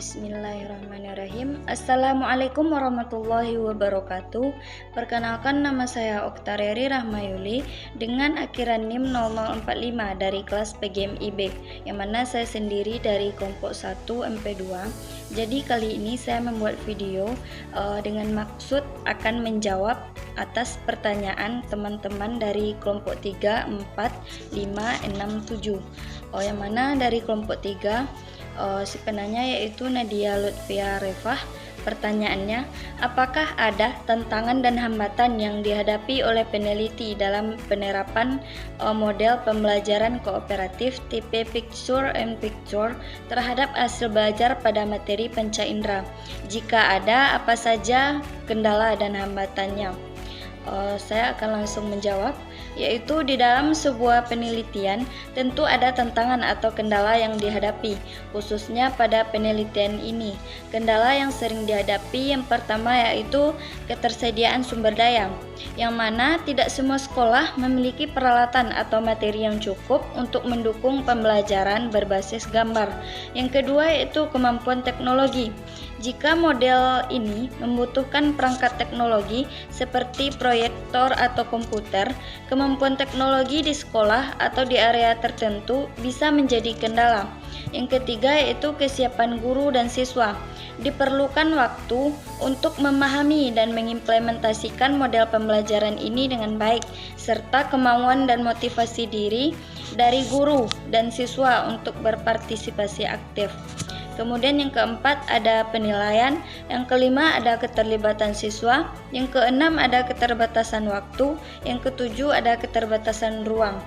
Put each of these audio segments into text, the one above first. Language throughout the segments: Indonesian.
Bismillahirrahmanirrahim. Assalamualaikum warahmatullahi wabarakatuh. Perkenalkan, nama saya Oktareri Rahmayuli dengan akhiran NIM 0045 dari kelas PGMIB, yang mana saya sendiri dari kelompok 1 MP2. Jadi kali ini saya membuat video dengan maksud akan menjawab atas pertanyaan teman-teman dari kelompok 3, 4, 5, 6, 7. Yang mana dari kelompok 3 si penanya yaitu Nadia Lutfia Refah. Pertanyaannya, apakah ada tantangan dan hambatan yang dihadapi oleh peneliti dalam penerapan model pembelajaran kooperatif tipe Picture and Picture terhadap hasil belajar pada materi panca indera? Jika ada, apa saja kendala dan hambatannya? Saya akan langsung menjawab, yaitu di dalam sebuah penelitian tentu ada tantangan atau kendala yang dihadapi, khususnya pada penelitian ini. Kendala yang sering dihadapi yang pertama yaitu ketersediaan sumber daya, yang mana tidak semua sekolah memiliki peralatan atau materi yang cukup untuk mendukung pembelajaran berbasis gambar. Yang kedua yaitu kemampuan teknologi. Jika model ini membutuhkan perangkat teknologi seperti proyektor atau komputer, kemampuan teknologi di sekolah atau di area tertentu bisa menjadi kendala. Yang ketiga yaitu kesiapan guru dan siswa. Diperlukan waktu untuk memahami dan mengimplementasikan model pembelajaran ini dengan baik, serta kemauan dan motivasi diri dari guru dan siswa untuk berpartisipasi aktif. Kemudian yang keempat ada penilaian, yang kelima ada keterlibatan siswa, yang keenam ada keterbatasan waktu, yang ketujuh ada keterbatasan ruang.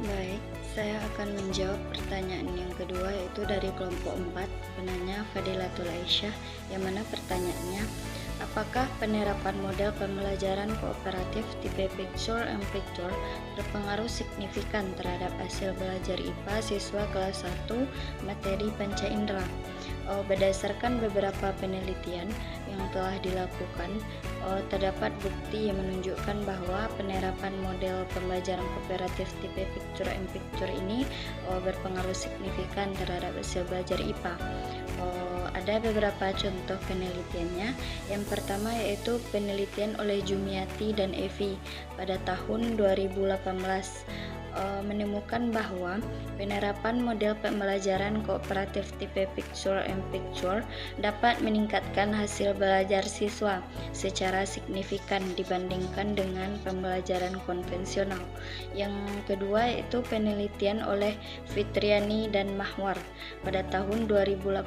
Baik, saya akan menjawab pertanyaan yang kedua yaitu dari kelompok 4, penanya Fadilatul Aisyah, yang mana pertanyaannya, apakah penerapan model pembelajaran kooperatif tipe Picture and Picture berpengaruh signifikan terhadap hasil belajar IPA siswa kelas 1 materi panca indera? Berdasarkan beberapa penelitian yang telah dilakukan, terdapat bukti yang menunjukkan bahwa penerapan model pembelajaran kooperatif tipe Picture and Picture ini berpengaruh signifikan terhadap hasil belajar IPA. Ada beberapa contoh penelitiannya. Yang pertama yaitu penelitian oleh Jumiati dan Evi pada tahun 2018 menemukan bahwa penerapan model pembelajaran kooperatif tipe Picture and Picture dapat meningkatkan hasil belajar siswa secara signifikan dibandingkan dengan pembelajaran konvensional. Yang kedua yaitu penelitian oleh Fitriani dan Mahwar pada tahun 2018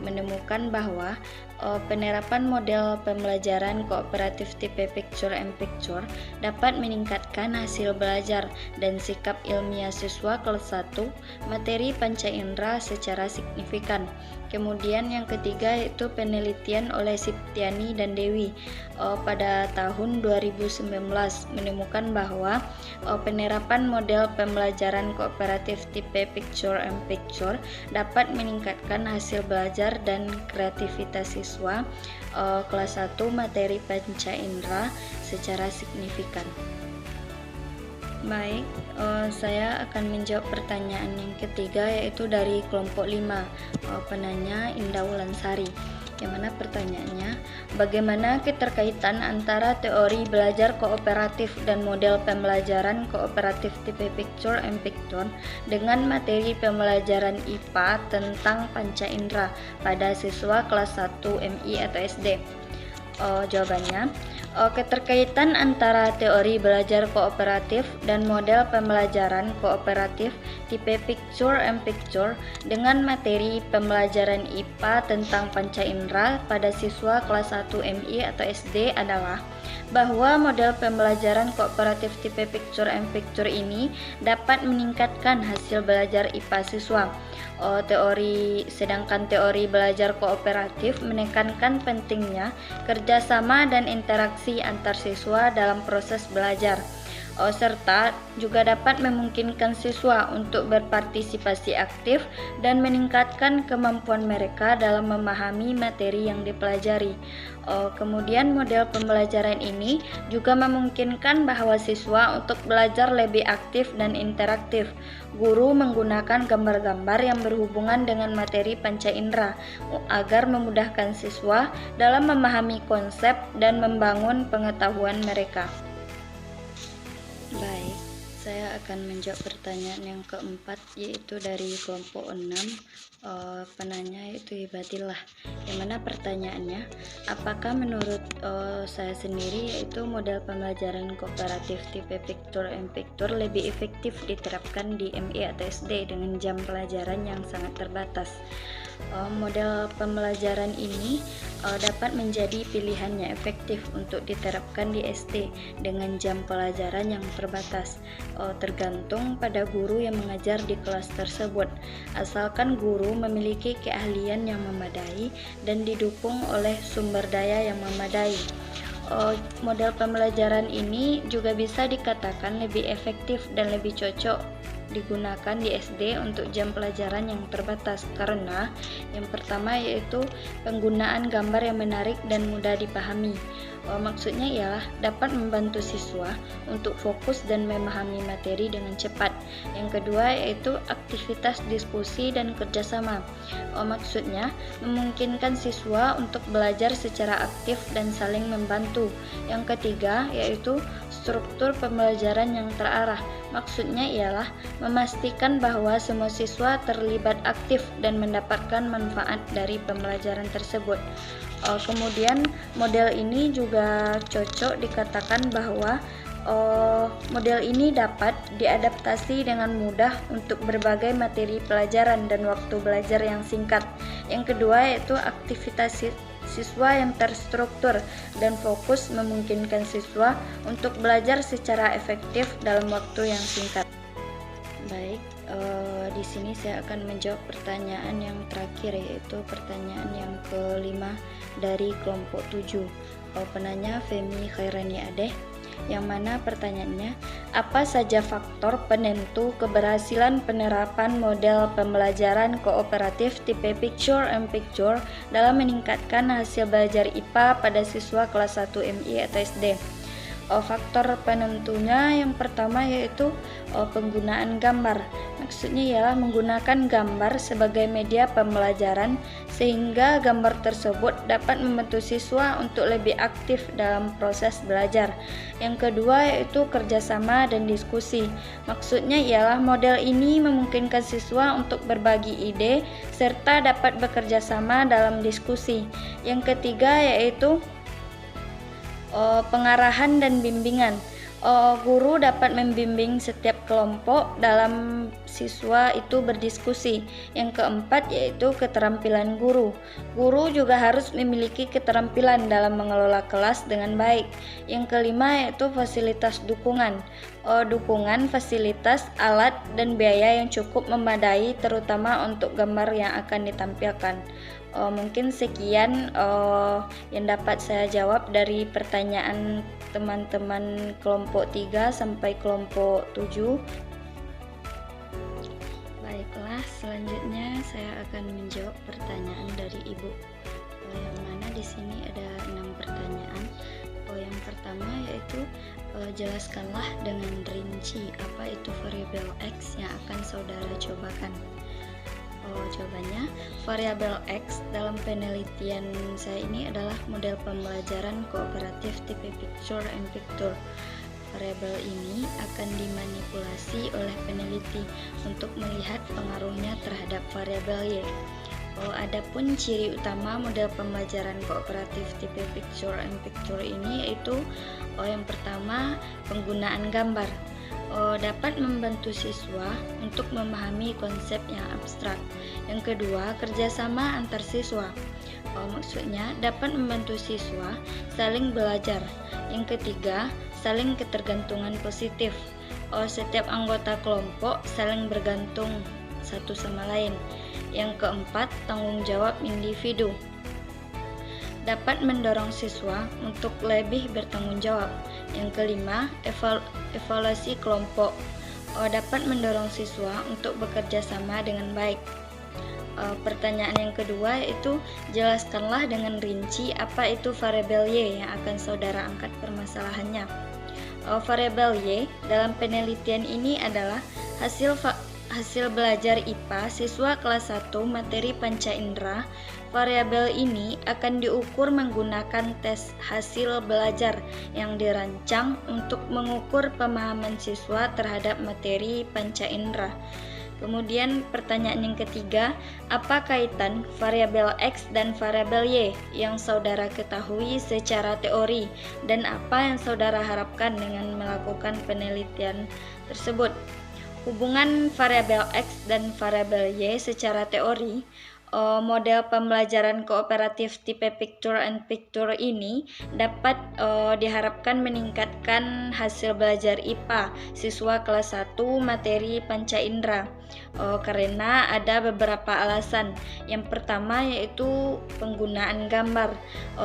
menemukan bahwa penerapan model pembelajaran kooperatif tipe Picture and Picture dapat meningkatkan hasil belajar dan sikap ilmiah siswa kelas 1 materi panca indera secara signifikan. Kemudian yang ketiga yaitu penelitian oleh Siptiani dan Dewi pada tahun 2019 menemukan bahwa penerapan model pembelajaran kooperatif tipe Picture and Picture dapat meningkatkan hasil belajar dan kreativitas siswa kelas 1 materi panca indera secara signifikan. Baik, saya akan menjawab pertanyaan yang ketiga yaitu dari kelompok 5, penanya Indah Wulansari, yang mana pertanyaannya, bagaimana keterkaitan antara teori belajar kooperatif dan model pembelajaran kooperatif tipe Picture and Picture dengan materi pembelajaran IPA tentang panca indera pada siswa kelas 1 MI atau SD? Jawabannya, keterkaitan antara teori belajar kooperatif dan model pembelajaran kooperatif tipe Picture and Picture dengan materi pembelajaran IPA tentang panca indera pada siswa kelas 1 MI atau SD adalah bahwa model pembelajaran kooperatif tipe Picture and Picture ini dapat meningkatkan hasil belajar IPA siswa. Sedangkan teori belajar kooperatif menekankan pentingnya kerjasama dan interaksi antar siswa dalam proses belajar. serta juga dapat memungkinkan siswa untuk berpartisipasi aktif dan meningkatkan kemampuan mereka dalam memahami materi yang dipelajari. Kemudian model pembelajaran ini juga memungkinkan bahwa siswa untuk belajar lebih aktif dan interaktif. Guru menggunakan gambar-gambar yang berhubungan dengan materi panca indera agar memudahkan siswa dalam memahami konsep dan membangun pengetahuan mereka. Baik, saya akan menjawab pertanyaan yang keempat, yaitu dari kelompok 6. Penanya yaitu Ibadillah, yang mana pertanyaannya, apakah menurut saya sendiri yaitu model pembelajaran kooperatif tipe picture lebih efektif diterapkan di MI atau SD dengan jam pelajaran yang sangat terbatas? Model pembelajaran ini dapat menjadi pilihan yang efektif untuk diterapkan di SD dengan jam pelajaran yang terbatas, tergantung pada guru yang mengajar di kelas tersebut, asalkan guru memiliki keahlian yang memadai dan didukung oleh sumber daya yang memadai. Model pembelajaran ini juga bisa dikatakan lebih efektif dan lebih cocok digunakan di SD untuk jam pelajaran yang terbatas karena yang pertama yaitu penggunaan gambar yang menarik dan mudah dipahami. Maksudnya ialah dapat membantu siswa untuk fokus dan memahami materi dengan cepat. Yang kedua yaitu aktivitas diskusi dan kerjasama. Maksudnya memungkinkan siswa untuk belajar secara aktif dan saling membantu. Yang ketiga yaitu struktur pembelajaran yang terarah. Maksudnya ialah memastikan bahwa semua siswa terlibat aktif dan mendapatkan manfaat dari pembelajaran tersebut. Kemudian model ini juga cocok dikatakan bahwa model ini dapat diadaptasi dengan mudah untuk berbagai materi pelajaran dan waktu belajar yang singkat. Yang kedua yaitu aktivitas siswa yang terstruktur dan fokus memungkinkan siswa untuk belajar secara efektif dalam waktu yang singkat. Baik, di sini saya akan menjawab pertanyaan yang terakhir, yaitu pertanyaan yang kelima dari kelompok 7. Penanya Femi Khairani Adeh, yang mana pertanyaannya, apa saja faktor penentu keberhasilan penerapan model pembelajaran kooperatif tipe picture dalam meningkatkan hasil belajar IPA pada siswa kelas 1 MI atau SD? Faktor penentunya yang pertama yaitu penggunaan gambar. Maksudnya ialah menggunakan gambar sebagai media pembelajaran sehingga gambar tersebut dapat membantu siswa untuk lebih aktif dalam proses belajar. Yang kedua yaitu kerjasama dan diskusi. Maksudnya ialah model ini memungkinkan siswa untuk berbagi ide serta dapat bekerja sama dalam diskusi. Yang ketiga yaitu pengarahan dan bimbingan. Guru dapat membimbing setiap kelompok dalam siswa itu berdiskusi. Yang keempat yaitu keterampilan guru. Guru juga harus memiliki keterampilan dalam mengelola kelas dengan baik. Yang kelima yaitu fasilitas dukungan. Dukungan, fasilitas, alat, dan biaya yang cukup memadai terutama untuk gambar yang akan ditampilkan. Mungkin sekian yang dapat saya jawab dari pertanyaan teman-teman kelompok 3 sampai kelompok 7. Baiklah, selanjutnya saya akan menjawab pertanyaan dari Ibu, yang mana di sini ada 6 pertanyaan. Yang pertama yaitu jelaskanlah dengan rinci apa itu variabel X yang akan saudara cobakan. Jawabannya, variabel X dalam penelitian saya ini adalah model pembelajaran kooperatif tipe picture. Variabel ini akan dimanipulasi oleh peneliti untuk melihat pengaruhnya terhadap variabel Y. Adapun ciri utama model pembelajaran kooperatif tipe picture ini yaitu yang pertama, penggunaan gambar. Dapat membantu siswa untuk memahami konsep yang abstrak. Yang kedua, kerjasama antar siswa. Maksudnya dapat membantu siswa saling belajar. Yang ketiga, saling ketergantungan positif. Setiap anggota kelompok saling bergantung satu sama lain. Yang keempat, tanggung jawab individu. dapat mendorong siswa untuk lebih bertanggung jawab. Yang kelima, evaluasi kelompok dapat mendorong siswa untuk bekerja sama dengan baik. Pertanyaan yang kedua yaitu jelaskanlah dengan rinci apa itu variabel Y yang akan saudara angkat permasalahannya. Variabel Y dalam penelitian ini adalah hasil belajar IPA siswa kelas 1 materi panca indera. Variabel ini akan diukur menggunakan tes hasil belajar yang dirancang untuk mengukur pemahaman siswa terhadap materi panca indera. Kemudian pertanyaan yang ketiga, apa kaitan variabel X dan variabel Y yang saudara ketahui secara teori dan apa yang saudara harapkan dengan melakukan penelitian tersebut? Hubungan variabel X dan variabel Y secara teori, model pembelajaran kooperatif tipe picture and picture ini dapat diharapkan meningkatkan hasil belajar IPA siswa kelas 1 materi panca indera karena ada beberapa alasan. Yang pertama yaitu penggunaan gambar,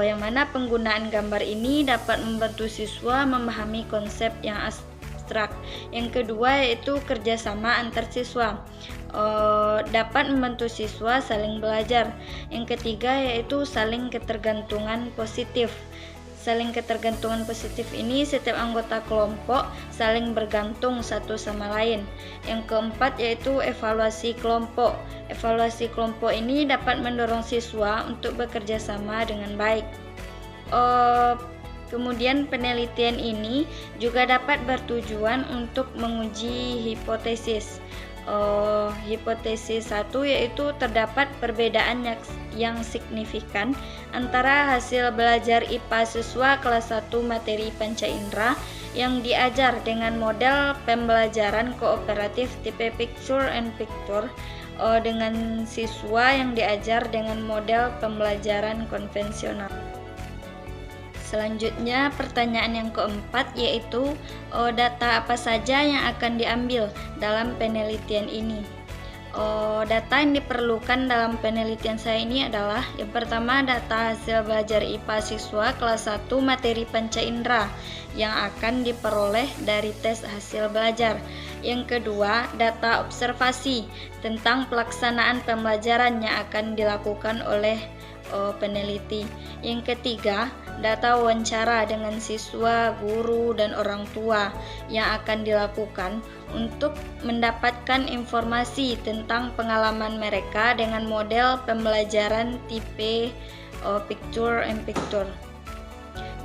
yang mana penggunaan gambar ini dapat membantu siswa memahami konsep yang abstrak. Yang kedua yaitu kerjasama antar siswa, dapat membantu siswa saling belajar. Yang ketiga yaitu saling ketergantungan positif. Saling ketergantungan positif ini setiap anggota kelompok saling bergantung satu sama lain. Yang keempat yaitu evaluasi kelompok. Evaluasi kelompok ini dapat mendorong siswa untuk bekerja sama dengan baik. Kemudian penelitian ini juga dapat bertujuan untuk menguji hipotesis. Hipotesis 1 yaitu terdapat perbedaan yang signifikan antara hasil belajar IPA siswa kelas 1 materi panca indera yang diajar dengan model pembelajaran kooperatif tipe picture and picture dengan siswa yang diajar dengan model pembelajaran konvensional. Selanjutnya pertanyaan yang keempat yaitu data apa saja yang akan diambil dalam penelitian ini. Data yang diperlukan dalam penelitian saya ini adalah yang pertama data hasil belajar IPA siswa kelas 1 materi panca indera yang akan diperoleh dari tes hasil belajar. Yang kedua, data observasi tentang pelaksanaan pembelajaran yang akan dilakukan oleh peneliti. Yang ketiga, data wawancara dengan siswa, guru, dan orang tua yang akan dilakukan untuk mendapatkan informasi tentang pengalaman mereka dengan model pembelajaran tipe picture and picture.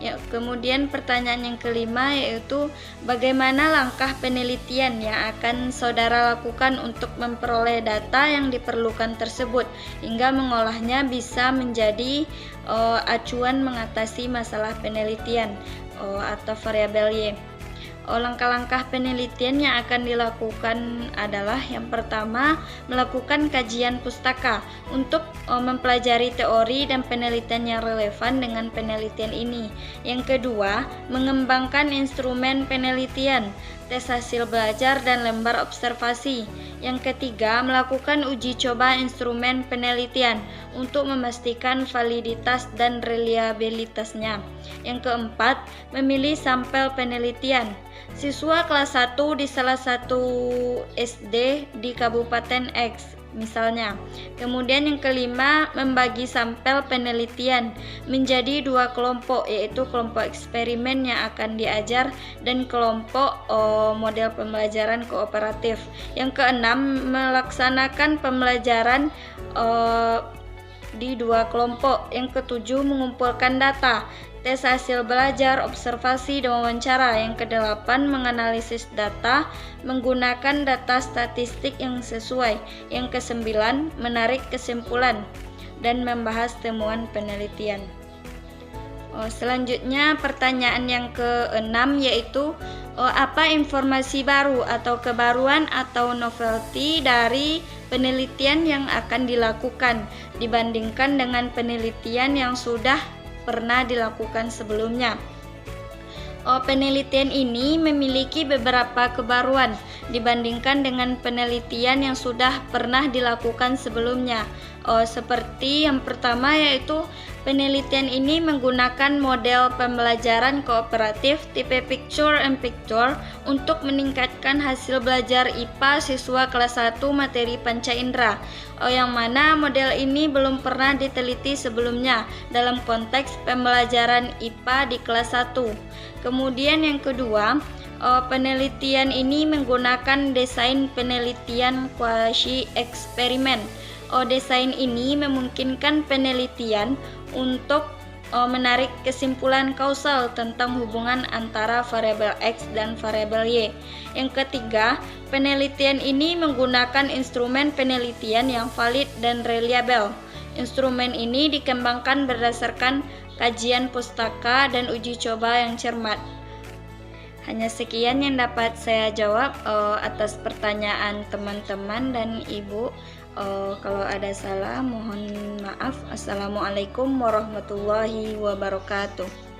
Ya, kemudian pertanyaan yang kelima yaitu bagaimana langkah penelitian yang akan saudara lakukan untuk memperoleh data yang diperlukan tersebut hingga mengolahnya bisa menjadi acuan mengatasi masalah penelitian atau variabel Y. Langkah-langkah penelitian yang akan dilakukan adalah yang pertama, melakukan kajian pustaka untuk mempelajari teori dan penelitian yang relevan dengan penelitian ini. Yang kedua, mengembangkan instrumen penelitian, tes hasil belajar, dan lembar observasi. Yang ketiga, melakukan uji coba instrumen penelitian untuk memastikan validitas dan reliabilitasnya. Yang keempat, memilih sampel penelitian. Siswa kelas 1 di salah satu SD di Kabupaten X misalnya. Kemudian yang kelima, membagi sampel penelitian menjadi 2 kelompok, yaitu kelompok eksperimen yang akan diajar dan kelompok model pembelajaran kooperatif. Yang keenam, melaksanakan pembelajaran di 2 kelompok. Yang ketujuh, mengumpulkan data, tes hasil belajar, observasi, dan wawancara. Yang kedelapan, menganalisis data menggunakan data statistik yang sesuai. Yang kesembilan, menarik kesimpulan dan membahas temuan penelitian. Selanjutnya pertanyaan yang keenam yaitu apa informasi baru atau kebaruan atau novelty dari penelitian yang akan dilakukan dibandingkan dengan penelitian yang sudah pernah dilakukan sebelumnya. Penelitian ini memiliki beberapa kebaruan dibandingkan dengan penelitian yang sudah pernah dilakukan sebelumnya. Seperti yang pertama yaitu penelitian ini menggunakan model pembelajaran kooperatif tipe picture and picture untuk meningkatkan hasil belajar IPA siswa kelas 1 materi panca indera, yang mana model ini belum pernah diteliti sebelumnya dalam konteks pembelajaran IPA di kelas 1. Kemudian yang kedua, penelitian ini menggunakan desain penelitian quasi eksperimen. Desain ini memungkinkan penelitian untuk menarik kesimpulan kausal tentang hubungan antara variabel X dan variabel Y. Yang ketiga, penelitian ini menggunakan instrumen penelitian yang valid dan reliable. Instrumen ini dikembangkan berdasarkan kajian pustaka dan uji coba yang cermat. Hanya sekian yang dapat saya jawab atas pertanyaan teman-teman dan Ibu. Kalau ada salah mohon maaf. Assalamualaikum warahmatullahi wabarakatuh.